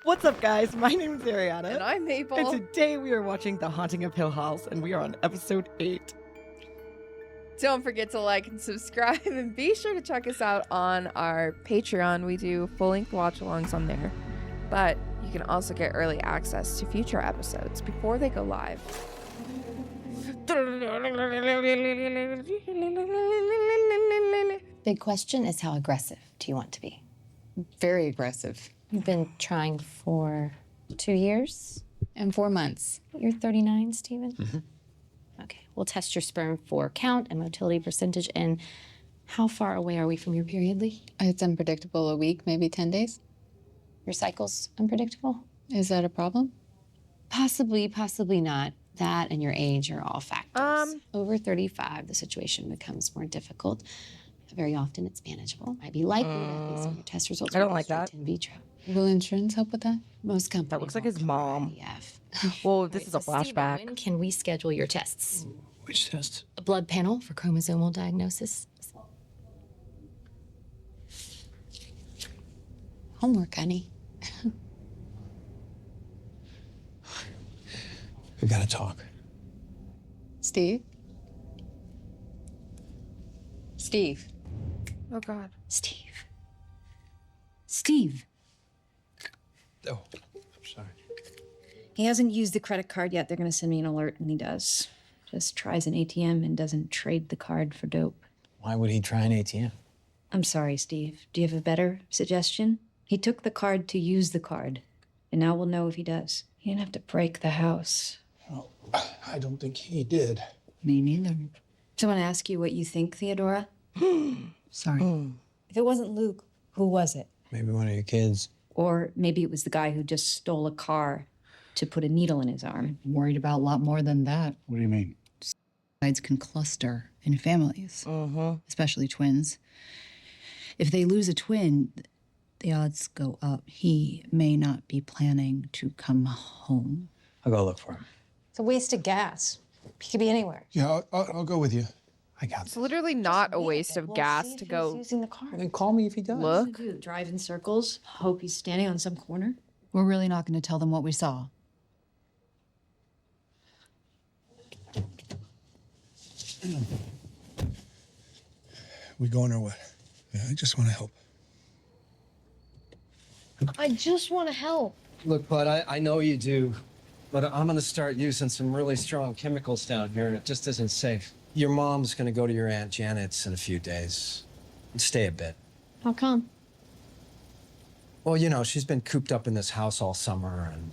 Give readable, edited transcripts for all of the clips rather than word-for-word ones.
What's up, guys? My name is Arianna. And I'm Maple. And today we are watching The Haunting of Hill House, and we are on episode 8. Don't forget to like and subscribe, and be sure to check us out on our Patreon. We do full-length watch-alongs on there. But you can also get early access to future episodes before they go live. Big question is, how aggressive do you want to be? Very aggressive. You've been trying for 2 years? And 4 months. You're 39, Stephen? Mm-hmm. Okay, we'll test your sperm for count and motility percentage. And how far away are we from your period, Lee? It's unpredictable, a week, maybe 10 days. Your cycle's unpredictable? Is that a problem? Possibly, possibly not. That and your age are all factors. Over 35, the situation becomes more difficult. Very often it's manageable. Might be likely that based on your test results. I don't like that. In vitro. Will insurance help with that? Most companies. That looks like his mom. IVF. Well, this is a So, Stephen, flashback. when can we schedule your tests? Which test? A blood panel for chromosomal diagnosis. Homework, honey. We gotta talk. Steve? Steve. Oh, God. Steve. Steve. Oh, I'm sorry. He hasn't used the credit card yet. They're going to send me an alert when he does. Just tries an ATM and doesn't trade the card for dope. Why would he try an ATM? I'm sorry, Steve. Do you have a better suggestion? He took the card to use the card, and now we'll know if he does. He didn't have to break the house. Well, I don't think he did. Me neither. So I want to ask you what you think, Theodora. Sorry. If it wasn't Luke, who was it? Maybe one of your kids. Or maybe it was the guy who just stole a car to put a needle in his arm. I'm worried about a lot more than that. What do you mean? Suicides can cluster in families, Mm-hmm. especially twins. If they lose a twin, the odds go up. He may not be planning to come home. I'll go look for him. It's a waste of gas. He could be anywhere. Yeah, I'll go with you. I got It's this. literally not a waste of gas to go using the car. Then call me if he does. look. Do drive in circles, hope he's standing on some corner. We're really not going to tell them what we saw. We going or what? Yeah, I just want to help. I just want to help. Look, bud, I know you do, but I'm gonna start using some really strong chemicals down here, and it just isn't safe. Your mom's gonna go to your Aunt Janet's in a few days and stay a bit. How come? Well, you know, she's been cooped up in this house all summer, and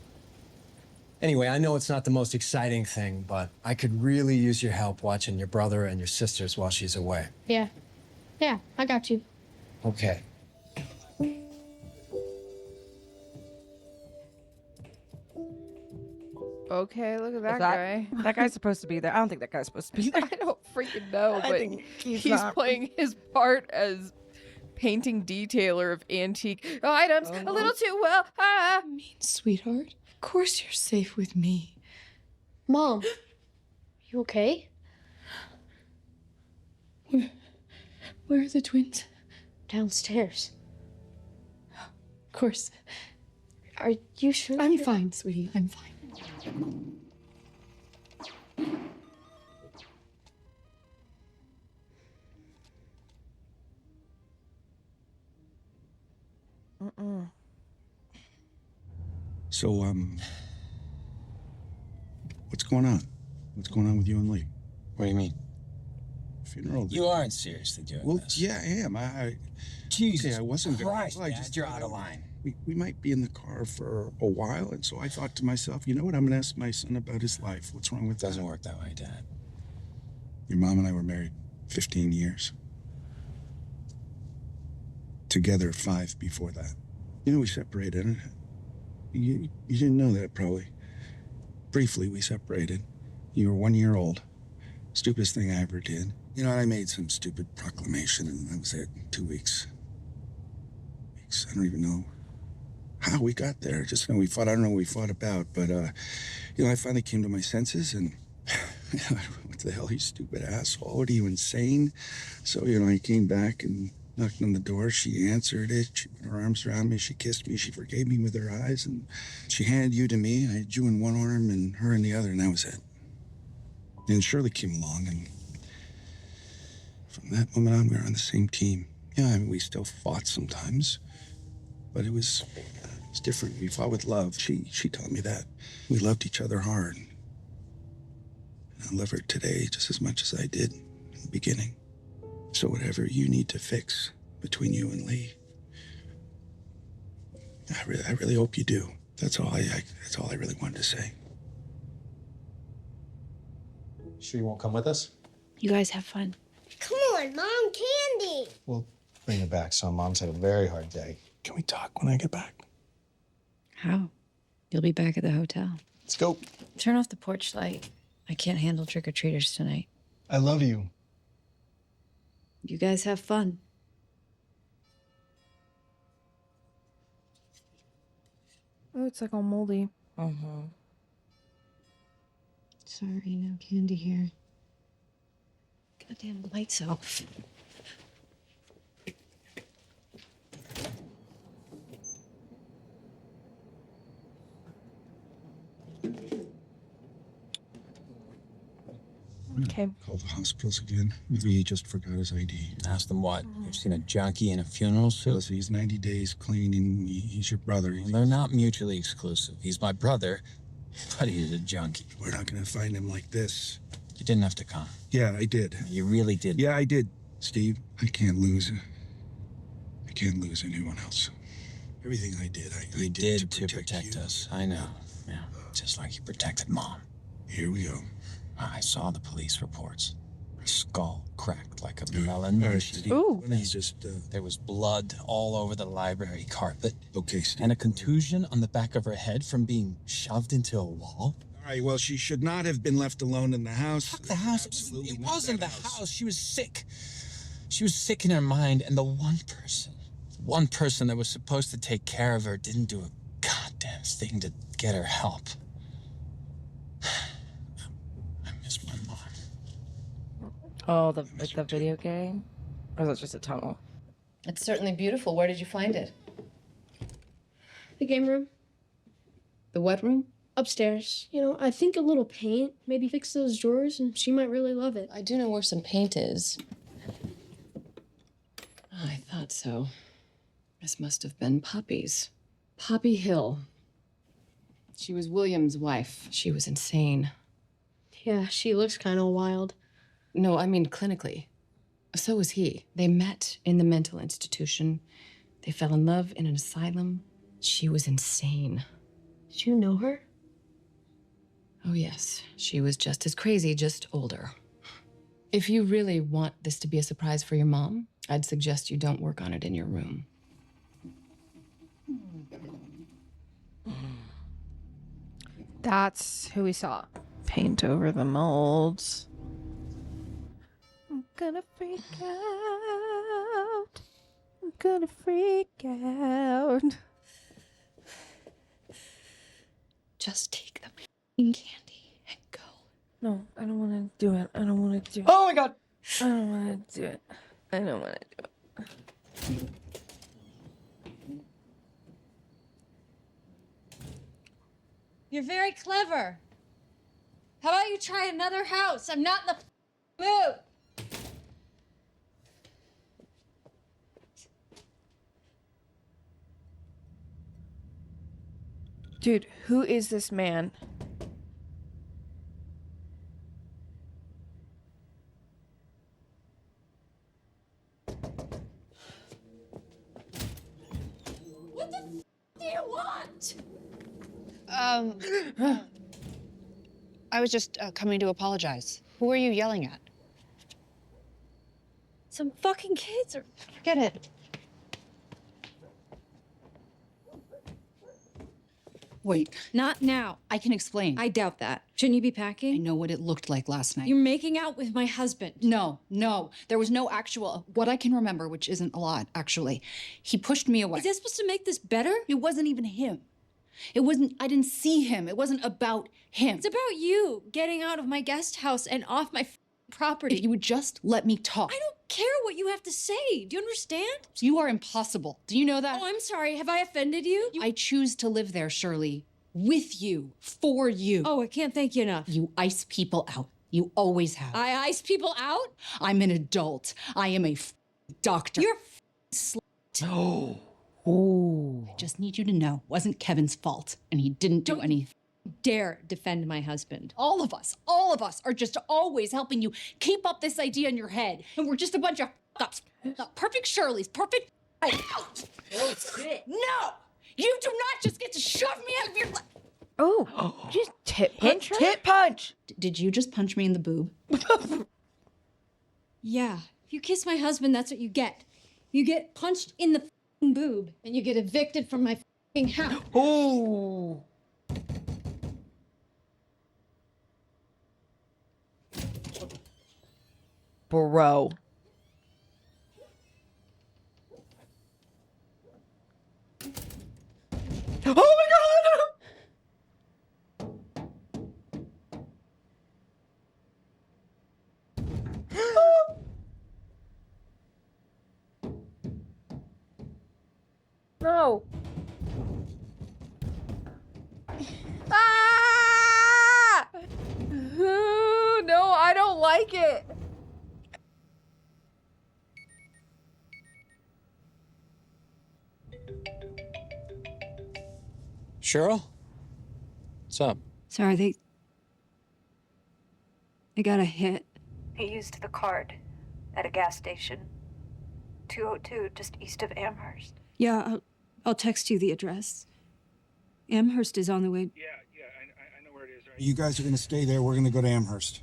anyway, I know it's not the most exciting thing, but I could really use your help watching your brother and your sisters while she's away. Yeah. Yeah, I got you. Okay. Okay, look at that, That, guy. that guy's supposed to be there. I don't think that guy's supposed to be there. I don't freaking know, I but think he's he's not. playing his part as painting detailer of antique items a little too well. Ah. Sweetheart, of course you're safe with me. Mom, you okay? Where are the twins? Downstairs. Of course. Are you sure? I'm fine, sweetie. I'm fine. So, what's going on? What's going on with you and Lee? What do you mean? Funeral. You aren't seriously doing Well, this. yeah, I am. Jesus okay, I wasn't very- Christ, well, I Dad, just- you're out of line. We might be in the car for a while, and so I thought to myself, you know what? I'm going to ask my son about his life. What's wrong with It doesn't that? work that way, Dad. Your mom and I were married 15 years. Together 5 before that. You know, we separated. You didn't know that, probably. Briefly, we separated. You were 1 year old. Stupidest thing I ever did. You know, I made some stupid proclamation, and that was it. 2 weeks. I don't even know how we got there. Just know we fought. I don't know what we fought about, but you know, I finally came to my senses, and you know, what the hell, you stupid asshole? What are you, insane? So, you know, I came back, and Knocked on the door, she answered it, she put her arms around me, she kissed me, she forgave me with her eyes, and she handed you to me. I had you in one arm and her in the other, and that was it. And Shirley came along, and from that moment on, we were on the same team. Yeah, I mean, we still fought sometimes, but it was different. We fought with love. She taught me that. We loved each other hard. And I love her today just as much as I did in the beginning. So whatever you need to fix between you and Lee, I really hope you do. That's all I really wanted to say. Sure you won't come with us? You guys have fun. Come on, Mom, candy. We'll bring her back. So Mom's had a very hard day. Can we talk when I get back? How? You'll be back at the hotel. Let's go. Turn off the porch light. I can't handle trick-or-treaters tonight. I love you. You guys have fun. Oh, it's like all moldy. Mm-hmm. Sorry, no candy here. Goddamn lights off. Okay. Call the hospitals again. Maybe he just forgot his ID. Ask them what? You've seen a junkie in a funeral suit? Listen, he's 90 days clean, and he's your brother. They're not mutually exclusive. He's my brother, but he's a junkie. We're not going to find him like this. You didn't have to come. Yeah, I did. You really did. Yeah, I did, Steve. I can't lose. I can't lose anyone else. Everything I did, I did to protect you. us. I know. Yeah, just like you protected Mom. Here we go. I saw the police reports. Her skull cracked like a melon. All right, Steve. Ooh. He's just, There was blood all over the library carpet. Okay, Steve. And a contusion on the back of her head from being shoved into a wall. All right, well, she should not have been left alone in the house. Fuck the house. Absolutely It not wasn't the that house. She was sick. She was sick in her mind, and the one person that was supposed to take care of her didn't do a goddamn thing to get her help. I miss my mom. Oh, the video game? Or is it just a tunnel? It's certainly beautiful. Where did you find it? The game room. The what room? Upstairs. You know, I think a little paint, maybe fix those drawers, and she might really love it. I do know where some paint is. I thought so. This must have been Poppy's. Poppy Hill. She was William's wife. She was insane. Yeah, she looks kind of wild. No, I mean clinically. So was he. They met in the mental institution. They fell in love in an asylum. She was insane. Did you know her? Oh, yes. She was just as crazy, just older. If you really want this to be a surprise for your mom, I'd suggest you don't work on it in your room. That's who we saw. Paint over the molds. I'm gonna freak out. I'm gonna freak out. Just take the candy and go. No, I don't want to do it. I don't want to do it. Oh my god! I don't want to do it. I don't want to do it. You're very clever. How about you try another house? I'm not in the mood. Dude, who is this man? What the do you want? I was just coming to apologize. Who are you yelling at? Some fucking kids or Forget it. Wait, not now. I can explain. I doubt that. Shouldn't you be packing? I know what it looked like last night. You're making out with my husband. No. There was no actual. What I can remember, which isn't a lot, actually, he pushed me away. Is this supposed to make this better? It wasn't even him. It wasn't. I didn't see him. It wasn't about him. It's about you getting out of my guest house and off my property. If you would just let me talk. I don't care what you have to say. Do you understand? You are impossible. Do you know that? Oh, I'm sorry. Have I offended you? I choose to live there, Shirley. With you. For you. Oh, I can't thank you enough. You ice people out. You always have. I ice people out? I'm an adult. I am a doctor. You're slut. Oh. Ooh. I just need you to know, it wasn't Kevin's fault, and he didn't do anything. Dare defend my husband. All of us are just always helping you keep up this idea in your head, and we're just a bunch of ups. Not perfect Shirleys, perfect. No, you do not just get to shove me out of your. Oh, just tit punch her? Tit punch. Did you just punch me in the boob? Yeah. If you kiss my husband, that's what you get. You get punched in the boob, and you get evicted from my house. Oh. Bro. Oh my god! No. Ah! No, I don't like it. Cheryl? What's up? Sorry, they got a hit. He used the card at a gas station. 202, just east of Amherst. Yeah, I'll text you the address. Amherst is on the way. Yeah, I know where it is. Right? You guys are going to stay there. We're going to go to Amherst.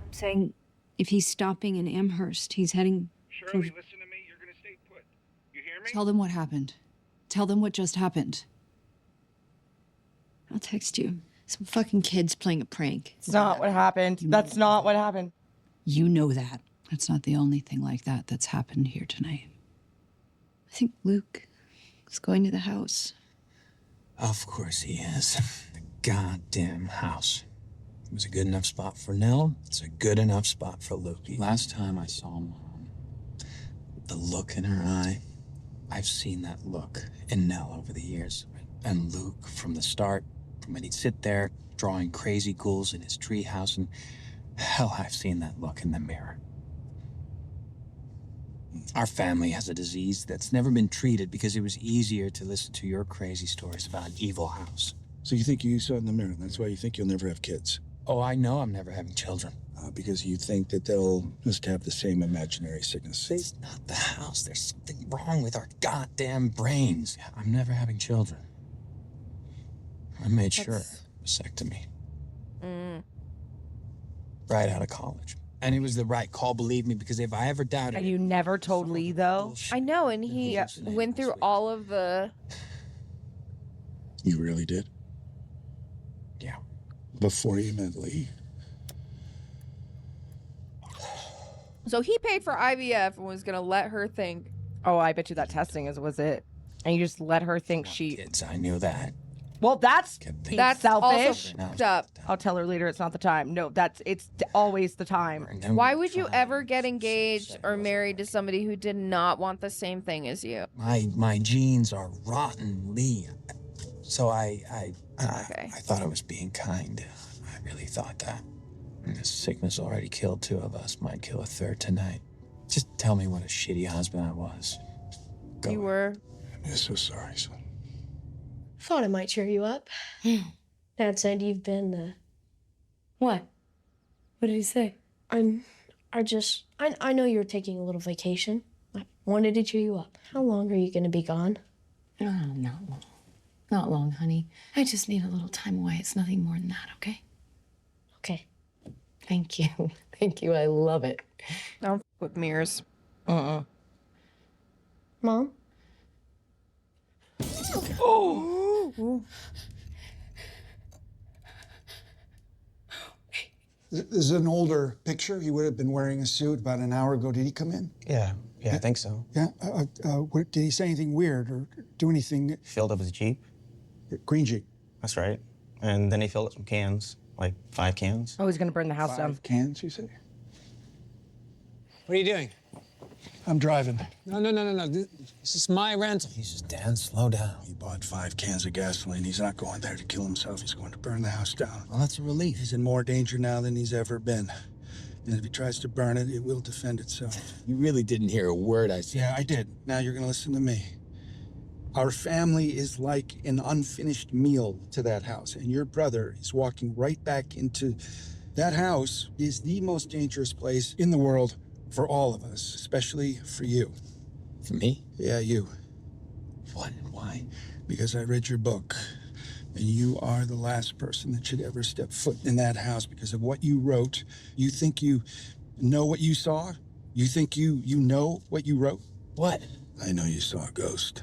I'm saying If he's stopping in Amherst, he's heading. Shirley, listen to me. You're going to stay put. You hear me? Tell them what happened. Tell them what just happened. I'll text you. Some fucking kids playing a prank. It's not what happened. That's not what happened. You know that. That's not the only thing like that that's happened here tonight. I think Luke is going to the house. Of course he is. The goddamn house. It was a good enough spot for Nell. It's a good enough spot for Luke. Last time I saw Mom, the look in her eye, I've seen that look in Nell over the years. And Luke, from the start, from when he'd sit there drawing crazy ghouls in his treehouse, and hell, I've seen that look in the mirror. Our family has a disease that's never been treated because it was easier to listen to your crazy stories about an evil house. So you think you saw it in the mirror. That's why you think you'll never have kids. Oh, I know I'm never having children. Because you think that they'll just have the same imaginary sickness. It's not the house. There's something wrong with our goddamn brains. I'm never having children. I made sure. Vasectomy. Right out of college. And it was the right call, believe me, because if I ever doubted And you never told Lee, though? I know, and he went through all of the. You really did? Yeah. Before you met Lee? So he paid for IVF and was gonna let her think. Oh, I bet you that testing was it. And you just let her think she. Kids, I knew that. Well, that's That's also selfish. fucked up. I'll tell her later it's not the time. No, it's always the time. Why would you ever get engaged or married to somebody who did not want the same thing as you? My genes are rotten, Lee. So I thought I was being kind. I really thought that. And this sickness already killed 2 of us. Might kill a 3rd tonight. Just tell me what a shitty husband I was. You were. I'm so sorry, son. Thought it might cheer you up. Dad said you've been, What? What did he say? I know you're taking a little vacation. I wanted to cheer you up. How long are you gonna be gone? Oh, not long. Not long, honey. I just need a little time away. It's nothing more than that, okay? Okay. Thank you. Thank you. I love it. Don't f with mirrors. Mom? Oh. This is an older picture. He would have been wearing a suit about an hour ago. Did he come in? Yeah, I think so. Yeah? Did he say anything weird or do anything? Filled up his Jeep. Green Jeep. That's right. And then he filled up some cans, like 5 cans. Oh, he's gonna burn the house down. 5 cans, you say? What are you doing? I'm driving. No. This is my rental. Jesus, Dan, slow down. He bought 5 cans of gasoline. He's not going there to kill himself. He's going to burn the house down. Well, that's a relief. He's in more danger now than he's ever been. And if he tries to burn it, it will defend itself. You really didn't hear a word I said. Yeah, I did. Now you're going to listen to me. Our family is like an unfinished meal to that house, and your brother is walking right back into that house. Is the most dangerous place in the world for all of us, especially for you. For me? Yeah, you. What? Why? Because I read your book, and you are the last person that should ever step foot in that house because of what you wrote. You think you know what you saw? You think you know what you wrote? What? I know you saw a ghost.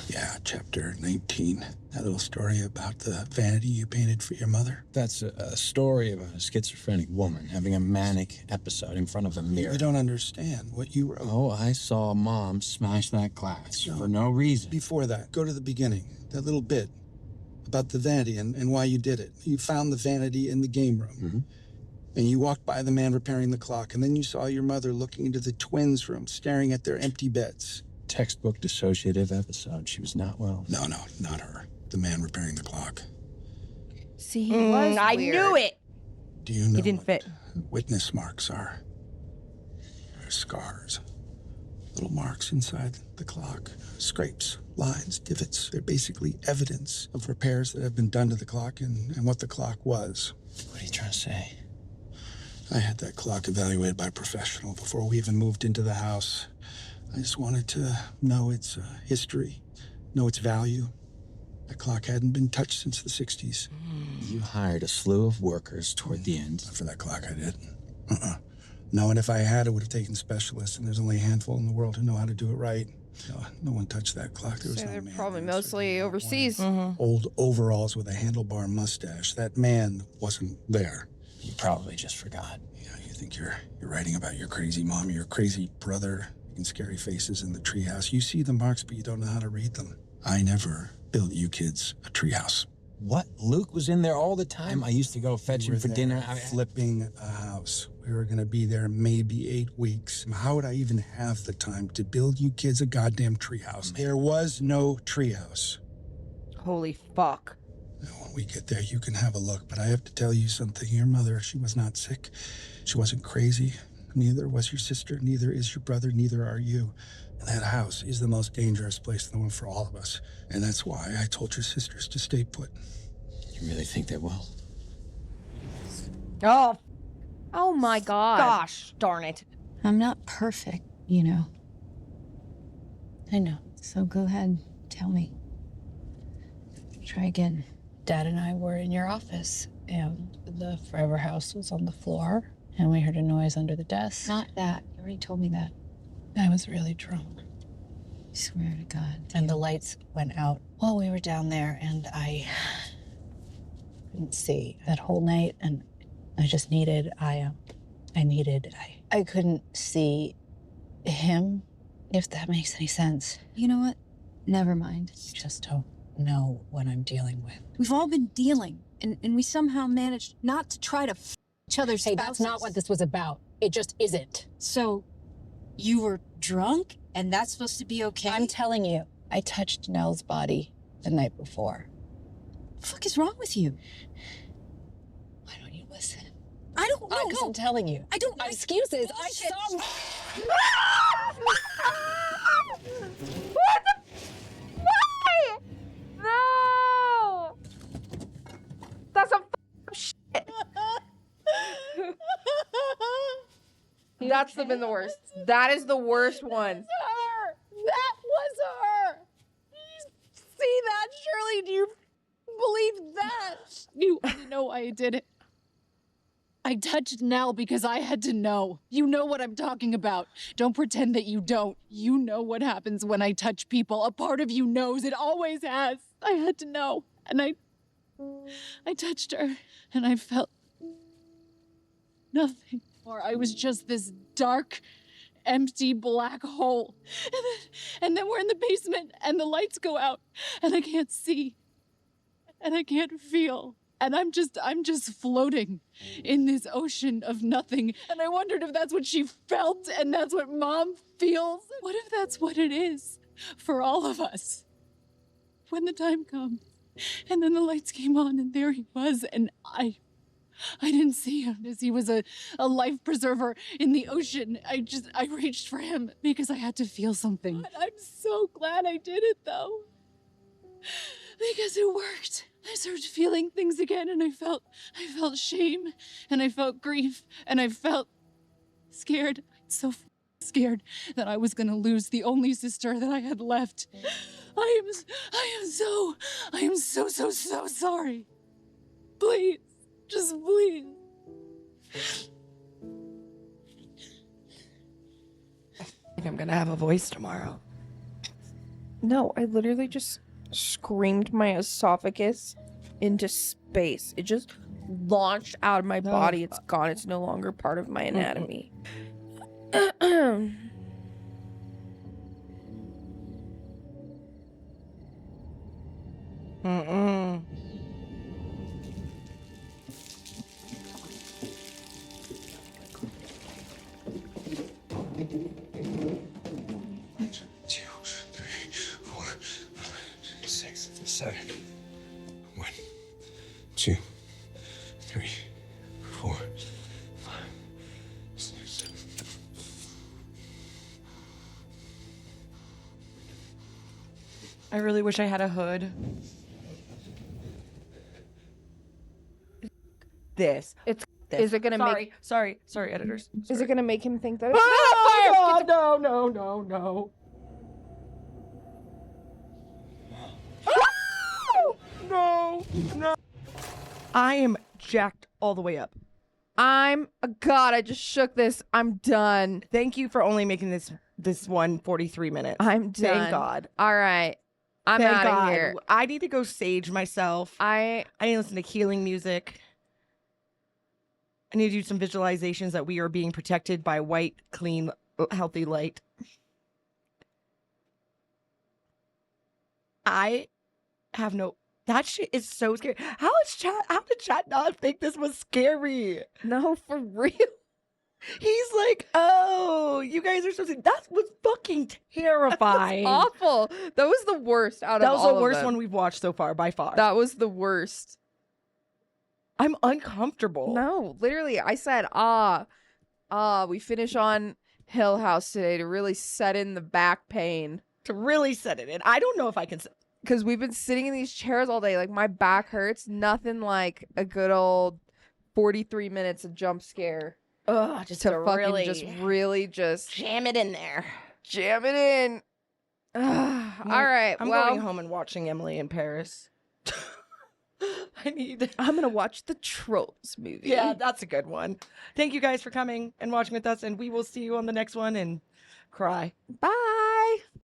Yeah, chapter 19. That little story about the vanity you painted for your mother. That's a story about a schizophrenic woman having a manic episode in front of a mirror. You don't understand what you wrote. Oh, I saw Mom smash that glass for no reason. Before that, go to the beginning. That little bit about the vanity and why you did it. You found the vanity in the game room. Mm-hmm. And you walked by the man repairing the clock. And then you saw your mother looking into the twins' room, staring at their empty beds. Textbook dissociative episode. She was not well. No, not her. The man repairing the clock. See, he was I weird. knew it. Do you know He didn't fit. witness marks are? They're scars. Little marks inside the clock. Scrapes, lines, divots. They're basically evidence of repairs that have been done to the clock and what the clock was. What are you trying to say? I had that clock evaluated by a professional before we even moved into the house. I just wanted to know its history, know its value. That clock hadn't been touched since the 60s. You hired a slew of workers toward the end. Not for that clock, I did. No, and if I had, it would have taken specialists, and there's only a handful in the world who know how to do it right. No one touched that clock. There was So no they're man probably there. mostly overseas. Old overalls with a handlebar mustache. That man wasn't there. You probably just forgot. Yeah, you think you're writing about your crazy mom, your crazy brother, and scary faces in the treehouse. You see the marks, but you don't know how to read them. I never built you kids a treehouse. What? Luke was in there all the time. I used to go fetch him for dinner. Flipping a house. We were gonna be there maybe 8 weeks. How would I even have the time to build you kids a goddamn treehouse? There was no treehouse. Holy fuck. Now, when we get there, you can have a look, but I have to tell you something. Your mother, she was not sick. She wasn't crazy. Neither was your sister. Neither is your brother. Neither are you. And that house is the most dangerous place in the world for all of us. And that's why I told your sisters to stay put. You really think they will? Oh my God. Gosh, darn it. I'm not perfect, you know. I know. So go ahead, tell me. Try again. Dad and I were in your office, and the forever house was on the floor, and we heard a noise under the desk. Not that. You already told me that. I was really drunk. I swear to God. And the lights went out while we were down there, and I couldn't see that whole night, and I just needed, I couldn't see him, if that makes any sense. You know what? Never mind. You just don't know what I'm dealing with. We've all been dealing, and we somehow managed not to try to each other's Hey, spouses. that's not what this was about. It just isn't. So, you were drunk, and that's supposed to be okay? I'm telling you, I touched Nell's body the night before. What the fuck is wrong with you? Why don't you listen? I don't know. Because I'm telling you. I don't. Excuses. I Bullshit. saw. What the? Why? No! That's some shit. That's been the worst. That is the worst one. Her. That was her. See that, Shirley? Do you believe that? You know why I did it. I touched Nell because I had to know. You know what I'm talking about. Don't pretend that you don't. You know what happens when I touch people. A part of you knows. It always has. I had to know. And I touched her, and I felt nothing. Or I was just this dark, empty black hole. And then we're in the basement, and the lights go out, and I can't see. And I can't feel. And I'm just floating in this ocean of nothing. And I wondered if that's what she felt and that's what Mom feels. What if that's what it is for all of us? When the time comes, and then the lights came on and there he was, and I didn't see him as he was a life preserver in the ocean. I reached for him because I had to feel something. I'm so glad I did it though. Because it worked. I started feeling things again and I felt shame and I felt grief and I felt scared. So scared that I was gonna lose the only sister that I had left. I am so sorry. Please, just please. I think I'm gonna have a voice tomorrow. No, I literally just screamed my esophagus into space. It just launched out of my body. It's gone. It's no longer part of my anatomy. Seven. 1, 2, 3, 4, 5, 6, 7. I really wish I had a hood. This. Is it gonna make? Sorry, editors. Is it gonna make him think that? It's Oh, no. No. I am jacked all the way up. God, I just shook this. I'm done. Thank you for only making this one 43 minutes. I'm done. Thank God. All right. I'm Thank out God. of here. I need to go sage myself. I need to listen to healing music. I need to do some visualizations that we are being protected by white, clean, healthy light. I have no... That shit is so scary. How did chat not think this was scary? No, for real. He's like, oh, you guys are so sick. That was fucking terrifying. That's awful. That was the worst out of all of them. That was the worst one we've watched so far, by far. That was the worst. I'm uncomfortable. No, literally, I said, we finish on Hill House today to really set in the back pain. To really set it in. I don't know if I can... Because we've been sitting in these chairs all day. Like, my back hurts. Nothing like a good old 43 minutes of jump scare. Ugh, just to really jam it in there. Jam it in. All right. I'm going home and watching Emily in Paris. I'm going to watch the Trolls movie. Yeah, that's a good one. Thank you guys for coming and watching with us, and we will see you on the next one and cry. Bye.